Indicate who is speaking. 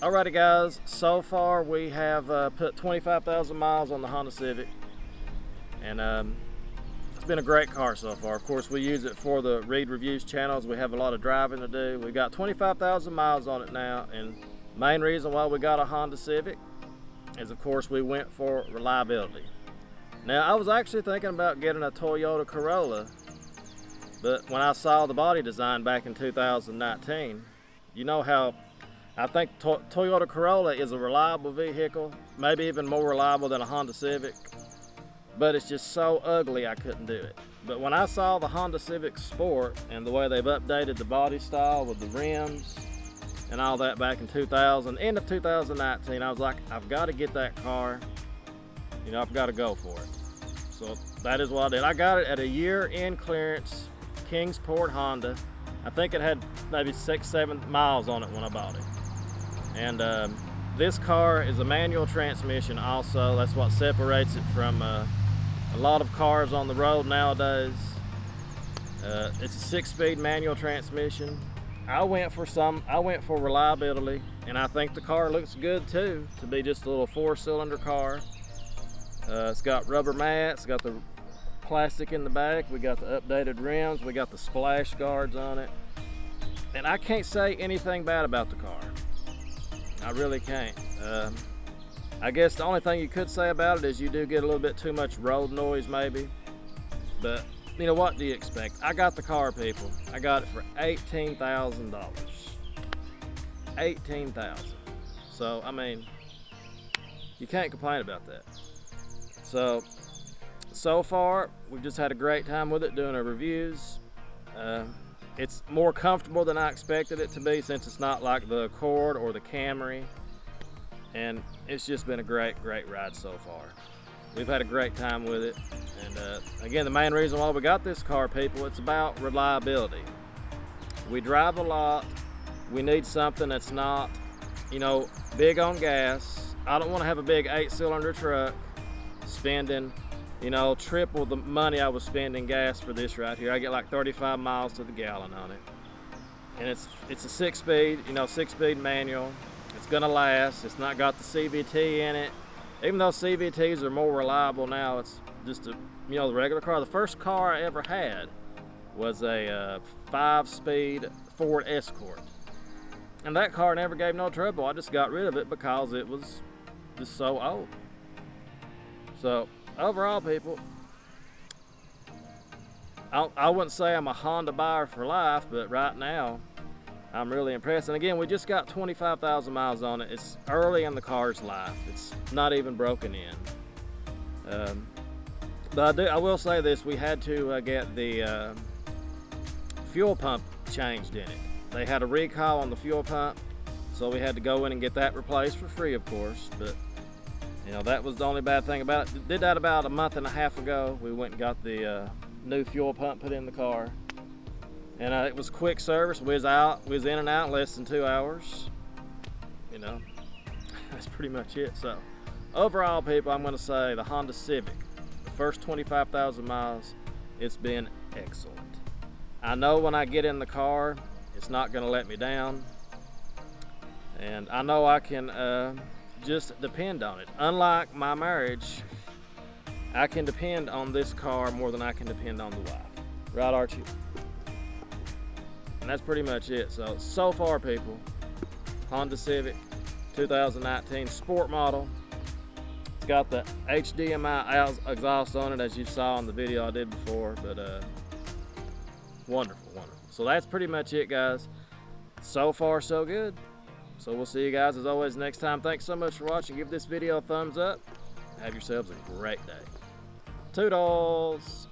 Speaker 1: Alrighty guys, so far we have put 25,000 miles on the Honda Civic, and it's been a great car so far. Of course, we use it for the Read Reviews channels. We have a lot of driving to do. We've got 25,000 miles on it now, and main reason why we got a Honda Civic is, of course, we went for reliability. Now, I was actually thinking about getting a Toyota Corolla, but when I saw the body design back in 2019, you know how I think Toyota Corolla is a reliable vehicle, maybe even more reliable than a Honda Civic, but it's just so ugly I couldn't do it. But when I saw the Honda Civic Sport and the way they've updated the body style with the rims and all that back in end of 2019, I was like, I've got to get that car. You know, I've got to go for it. So that is what I did. I got it at a year-end clearance, Kingsport Honda. I think it had maybe 6-7 miles on it when I bought it. And this car is a manual transmission also. That's what separates it from a lot of cars on the road nowadays. It's a 6-speed manual transmission. I went for reliability, and I think the car looks good too, to be just a little 4-cylinder car. It's got rubber mats, got the plastic in the back, we got the updated rims, we got the splash guards on it. And I can't say anything bad about the car. I really can't. I guess the only thing you could say about it is you do get a little bit too much road noise maybe. But you know, what do you expect? I got the car, people. I got it for $18,000. $18,000. So, I mean, you can't complain about that. So far, we've just had a great time with it doing our reviews. It's more comfortable than I expected it to be, since it's not like the Accord or the Camry, and it's just been a great ride so far. We've had a great time with it, and again, the main reason why we got this car, people, it's about reliability. We drive a lot. We need something that's not, you know, big on gas. I don't want to have a big 8-cylinder truck spending, you know, triple the money I was spending gas for this right here. I get like 35 miles to the gallon on it. And it's a 6-speed, you know, 6-speed manual. It's gonna last. It's not got the CVT in it. Even though CVTs are more reliable now, it's just a, you know, the regular car. The first car I ever had was a 5-speed Ford Escort. And that car never gave no trouble. I just got rid of it because it was just so old. So, overall, people, I wouldn't say I'm a Honda buyer for life, but right now I'm really impressed. And again, we just got 25,000 miles on it. It's early in the car's life. It's not even broken in. But I will say this: we had to get the fuel pump changed in it. They had a recall on the fuel pump, so we had to go in and get that replaced for free, of course. But you know, that was the only bad thing about it. Did that about a month and a half ago. We went and got the new fuel pump put in the car. And it was quick service. We was in and out in less than 2 hours. You know, that's pretty much it. So, overall, people, I'm gonna say the Honda Civic, the first 25,000 miles, it's been excellent. I know when I get in the car, it's not gonna let me down. And I know I can just depend on it. Unlike my marriage, I can depend on this car more than I can depend on the wife. Right, Archie? And that's pretty much it. So far, people, Honda Civic 2019 sport model. It's got the HDMI exhaust on it, as you saw in the video I did before, but wonderful. So that's pretty much it, guys. So far, so good. So we'll see you guys as always next time. Thanks so much for watching. Give this video a thumbs up. Have yourselves a great day. Toodles!